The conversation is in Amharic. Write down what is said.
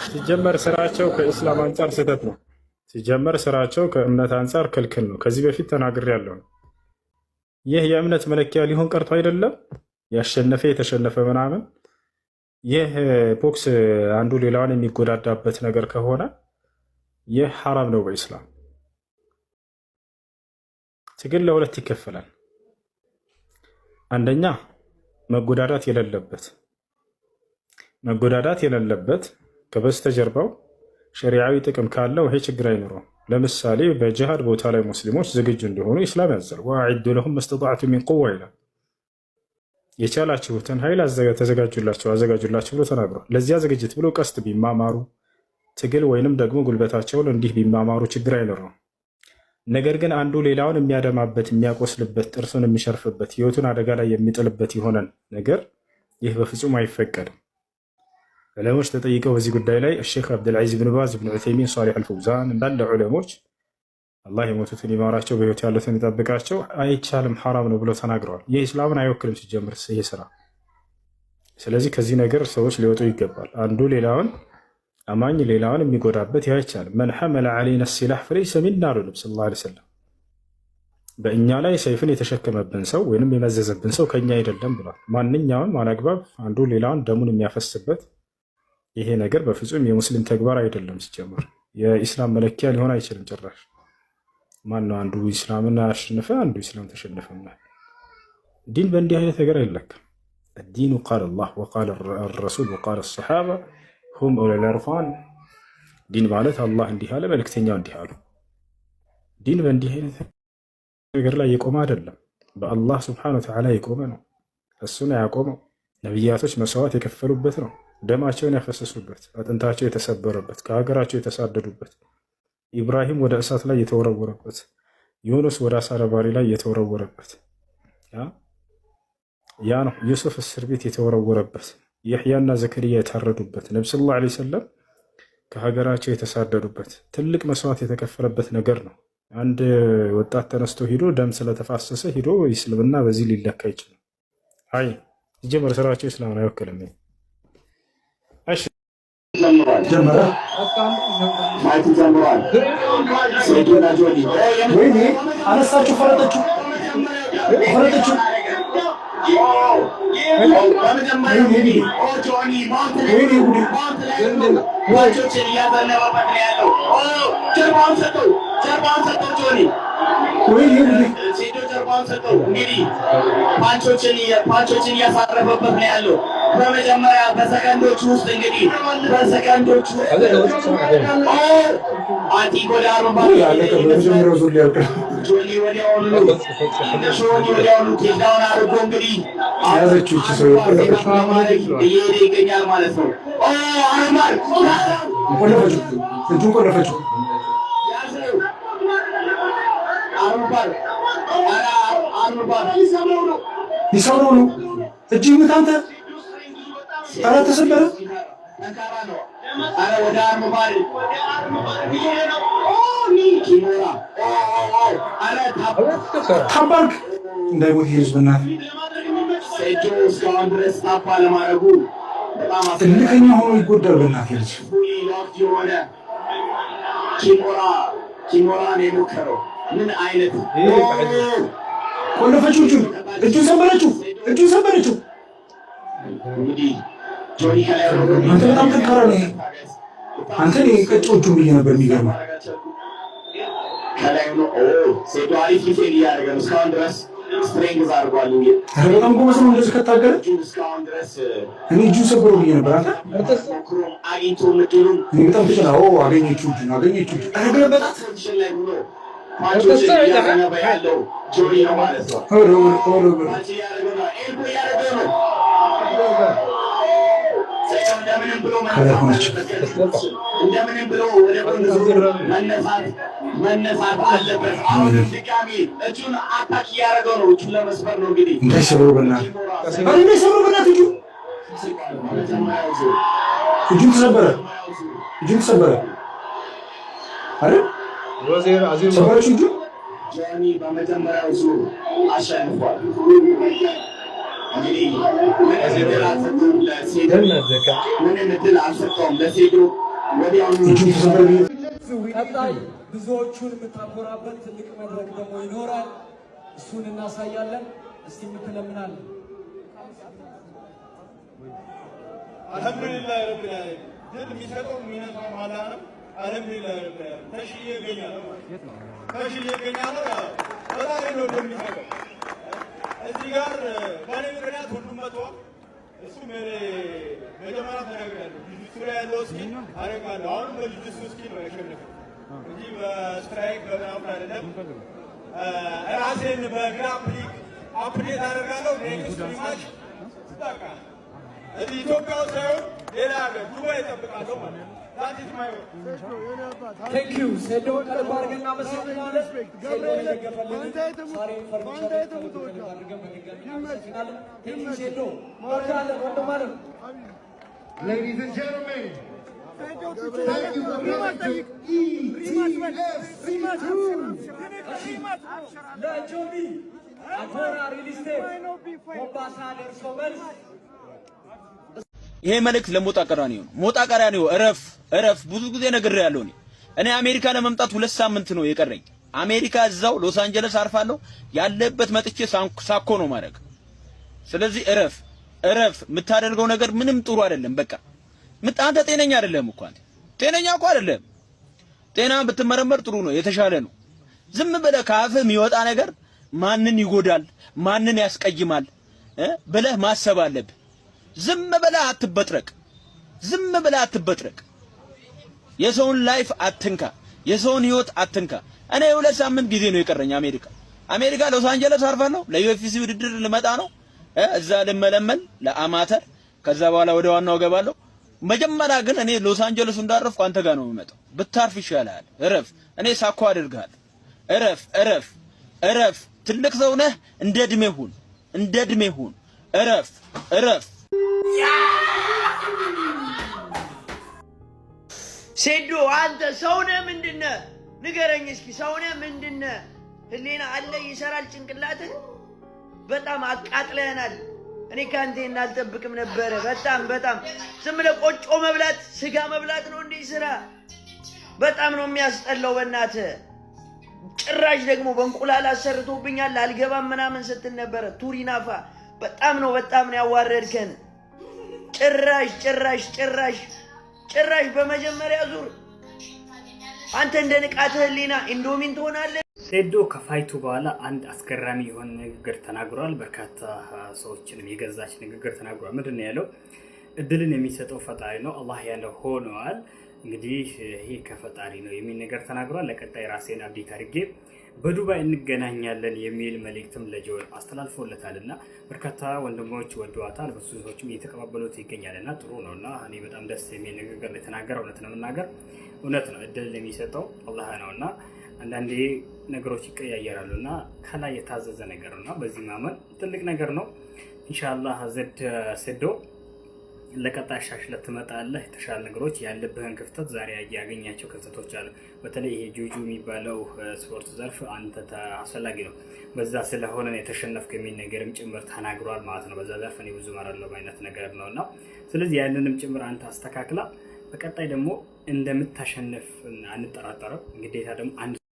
ሲጀመር ስራቸው ከእስላም አንጻር ስህተት ነው። ሲጀመር ስራቸው ከእምነት አንጻር ክልክል ነው። ከዚህ በፊት ተናግሬያለሁ። ይህ የእምነት መለኪያ ሊሆን ቀርቶ አይደለም ያሸነፈ የተሸነፈ ምናምን። ይህ ቦክስ አንዱ ሌላውን የሚጎዳዳበት ነገር ከሆነ ይህ ሐራም ነው በኢስላም። ትግል ለሁለት ይከፈላል። አንደኛ መጎዳዳት የሌለበት ከበስተጀርባው ሸሪዓዊ ጥቅም ካለው ይሄ ችግር አይኖረውም። ለምሳሌ በጂሃድ ቦታ ላይ ሙስሊሞች ዝግጁ እንዲሆኑ ኢስላም ያዛል። ወአዒዱ ለሁም መስተጣዕቱ ሚን ቁዋ ይላል። የቻላችሁትን ኃይል አዘጋጁላቸው ብሎ ተናግሯል። ለዚያ ዝግጅት ብሎ ቀስት ቢማማሩ ትግል ወይንም ደግሞ ጉልበታቸውን እንዲህ ቢማማሩ ችግር አይኖረውም። ነገር ግን አንዱ ሌላውን የሚያደማበት፣ የሚያቆስልበት፣ ጥርሱን የሚሸርፍበት፣ ህይወቱን አደጋ ላይ የሚጥልበት የሆነን ነገር ይህ በፍጹም አይፈቀድም። ዑለሞች ተጠይቀው በዚህ ጉዳይ ላይ ሼክ አብዱልዓዚዝ ብን ባዝ፣ ብን ዑተይሚን፣ ሷሊሕ አልፈውዛን እንዳለ ዑለሞች አላህ የሞቱትን ይማራቸው በህይወት ያሉትን ይጠብቃቸው አይቻልም ሐራም ነው ብለው ተናግረዋል። ይህ ኢስላምን አይወክልም ሲጀምር ይህ ስራ። ስለዚህ ከዚህ ነገር ሰዎች ሊወጡ ይገባል። አንዱ ሌላውን አማኝ ሌላውን የሚጎዳበት ይህ አይቻልም። መን ሐመለ ዐለይና ሲላህ ፈለይሰ ሚና አሉ ነብዩ ሰለላሁ ዐለይሂ ወሰለም። በእኛ ላይ ሰይፍን የተሸከመብን ሰው ወይንም የመዘዘብን ሰው ከኛ አይደለም ብሏል። ማንኛውም አላግባብ አንዱ ሌላውን ደሙን የሚያፈስበት ይሄ ነገር በፍጹም የሙስሊም ተግባር አይደለም። ሲጀምር የኢስላም መለኪያ ሊሆን አይችልም ጭራሽ። ማነው አንዱ ኢስላምን አሸነፈ አንዱ ኢስላም ተሸነፈ? ዲን በእንዲህ አይነት ነገር አይለካም። الدين قال الله وقال الرسول وقال الصحابة هم أولو العرفان። ዲን ማለት አላህ እንዲህ አለ መልእክተኛው እንዲህ አሉ። ዲን በእንዲህ አይነት ነገር ላይ የቆመ አይደለም። በአላህ ስብሐነሁ ወተዓላ የቆመ ነው። እሱን ያቆመው ነቢያቶች መስዋዕት የከፈሉበት ነው። ደማቸውን ያፈሰሱበት፣ አጥንታቸው የተሰበረበት፣ ከሀገራቸው የተሳደዱበት፣ ኢብራሂም ወደ እሳት ላይ የተወረወረበት፣ ዩኑስ ወደ አሳ ነባሪ ላይ የተወረወረበት ያ ነው። ዩሱፍ እስር ቤት የተወረወረበት፣ የሕያና ዘከርያ የታረዱበት፣ ነቢ ሰለላሁ ዐለይሂ ወሰለም ከሀገራቸው የተሳደዱበት ትልቅ መስዋዕት የተከፈለበት ነገር ነው። አንድ ወጣት ተነስቶ ሂዶ ደም ስለተፋሰሰ ሂዶ እስልምና በዚህ ሊለካ ይችላል? አይ ሲጀመር ስራቸው እስላምን አይወክልም። ጀመረ ማየት ጀምሯል። ሴቶና ጆኒ ወይኔ አነሳችሁ፣ ፈረጠችሁ ፓንቾችን እያሳረፈበት ነው ያለው። በመጀመሪያ በሰከንዶች ውስጥ እንግዲህ በሰከንዶች ይገኛል ማለት ነው። ሊሰብረው ነው። እጅ ምታንተ ኧረ ተሰበረ። ታባርክ እንዳይሞት ይሄዝ በእናትህ እልከኛ ሆኖ ይጎዳል። በእናትህ ልጅ ኪሞራን የሞከረው ምን አይነት ቆለፈችው? እጁን ሰበረችው። አንተ በጣም ጠንካራ ነህ። አንተ ቀጮቹን ብዬ ነበር። የሚገርመው በጣም ጎበዝ ነው። እንደዚህ ከታገለ እኔ እጁን ሰበረው ብዬ ነበር። አንተ በጣም ትችላ። አገኘችው። አረገለበጣት እንደምንም ብሎ ወደ መነሳት አለበት። አሁን ድጋሚ እጁን አታክ እያደረገው ነው። እጁን ለመስበር ነው እንግዲህ እንዳይሰብሩ በእናትህ እጁን ተሰበረ አይደል? ሰበረች እጁን። ጆኒ በመጀመሪያው ዙር አሸንፏል። እንግዲህ ምንም እድል አልሰጠውም ለሴዶ ወዲያውኑ ቀጣይ ብዙዎቹን የምታኮራበት ትልቅ መድረክ ደግሞ ይኖራል። እሱን እናሳያለን። እስቲ ምትለምናል። አልሐምዱሊላህ ረብል ዓለሚን ድል የሚሰጠው የሚነሳው አላህ ነው። አልሐምዱሊላህ ረብል ዓለሚን ተሽዬ እገኛለሁ። በጣም ነው እንደሚሰጠው እዚህ ጋር በእኔ ምክንያት ሁሉም መጥቷል። እሱ መጀመሪያ ተናግሬያለሁ። ጁጁትሱ ላይ ያለው ስኪል አደርጋለሁ። አሁንም በጁጁትሱ ስኪል ነው የሸነፈው እንጂ በስትራይክ በምናምን አይደለም። ራሴን በግራፕሊንግ አፕዴት አደርጋለሁ። ኔክስት ማች ስታካ እዚህ ኢትዮጵያ ውስጥ ሳይሆን ሌላ ሀገር ዱባይ እጠብቃለሁ ማለት ነው። ቴንክ ዩ ሴዶ ከልብ አድርገን እናመሰግናለን። ሴዶ የደገፈልን ሳሬን ፈርኒቸር ከልብ አድርገን በድጋሚ እናመሰግናለን። ቴንክ ዩ ሴዶ ወርዳለን ወንድም ማለት Ladies and gentlemen, thank you for coming to ETFC2. ለጆቢ አጎራ ሪል ስቴት ሞምባሳ ደርሶ መልስ ይሄ መልእክት ለሞጣ ቀራኒዮ ነው። ሞጣ ቀራኒዮ እረፍ። ብዙ ጊዜ ነግሬያለሁ። እኔ አሜሪካ ለመምጣት 2 ሳምንት ነው የቀረኝ። አሜሪካ እዛው ሎስ አንጀለስ አርፋለሁ። ያለበት መጥቼ ሳኮ ነው ማድረግ። ስለዚህ እረፍ። የምታደርገው ነገር ምንም ጥሩ አይደለም። በቃ አንተ ጤነኛ አይደለም እኮ አንተ ጤነኛ እኮ አይደለም። ጤና ብትመረመር ጥሩ ነው፣ የተሻለ ነው። ዝም ብለህ ከአፍህ የሚወጣ ነገር ማንን ይጎዳል፣ ማንን ያስቀይማል ብለህ ማሰብ አለብህ። ዝም ብለህ አትበጥረቅ። የሰውን ላይፍ አትንካ፣ የሰውን ህይወት አትንካ። እኔ 2 ሳምንት ጊዜ ነው የቀረኝ አሜሪካ ሎስ አንጀለስ አርፋለሁ። ለዩኤፍሲ ውድድር ልመጣ ነው። እዛ ልመለመል ለአማተር፣ ከዛ በኋላ ወደ ዋናው ገባለሁ። መጀመሪያ ግን እኔ ሎስ አንጀለስ እንዳረፍኩ አንተ ጋር ነው የምመጣው። ብታርፍ ይሻላል። እረፍ። እኔ ሳኮ አድርጋለሁ። እረፍ። ትልቅ ሰው ነህ። እንደ እድሜ ሁን። እረፍ። ሴዶ አንተ ሰውነህ ምንድነህ? ንገረኝ እስኪ ሰውነህ ምንድነህ? ህሊና አለ ይሰራል ጭንቅላትህ? በጣም አቃጥለናል። እኔ ካንተ እንዳልጠብቅም ነበረ። በጣም ዝም ብለህ ቆጮ መብላት ስጋ መብላት ነው እንዴ ስራ? በጣም ነው የሚያስጠላው በእናትህ። ጭራሽ ደግሞ በእንቁላል አሰርቶብኛል አልገባም ምናምን ስትል ነበረ። ቱሪናፋ በጣም ነው ያዋረድከን። ጭራሽ በመጀመሪያ ዙር አንተ እንደ ንቃተ ህሊና ኢንዶሚን ትሆናለህ። ሴዶ ከፋይቱ በኋላ አንድ አስገራሚ የሆነ ንግግር ተናግሯል። በርካታ ሰዎችንም የገዛች ንግግር ተናግሯል። ምንድን ነው ያለው? እድልን የሚሰጠው ፈጣሪ ነው፣ አላህ ያለው ሆነዋል። እንግዲህ ይሄ ከፈጣሪ ነው የሚል ነገር ተናግሯል። ለቀጣይ ራሴን አብዴት አድርጌ በዱባይ እንገናኛለን የሚል መልእክትም ለጆን አስተላልፎለታልና በርካታ ወንድሞች ወደዋታል። ብዙ ሰዎችም እየተቀባበሉት ይገኛልና ጥሩ ነውና እኔ በጣም ደስ የሚል ንግግር የተናገረው እውነት ነው። እድልን የሚሰጠው አላህ ነውና አንዳንዴ ነገሮች ይቀያየራሉና ከላይ የታዘዘ ነገር ነውና በዚህ ማመን ትልቅ ነገር ነው። ኢንሻአላህ ሴዶ ለቀጣይ ሻሽለት ትመጣለህ። የተሻለ ነገሮች ያለብህን ክፍተት ዛሬ ያገኛቸው ክፍተቶች አሉ። በተለይ ይሄ ጁጁ የሚባለው ስፖርት ዘርፍ አንተ አስፈላጊ ነው። በዛ ስለሆነ የተሸነፍክ የሚል ነገርም ጭምር ተናግሯል ማለት ነው። በዛ ዘርፍ እኔ ብዙ ማራለው አይነት ነገር ነውና ስለዚህ ያንንም ጭምር አንተ አስተካክላ በቀጣይ ደግሞ እንደምታሸንፍ አንጠራጠረው። ግዴታ ደግሞ አንድ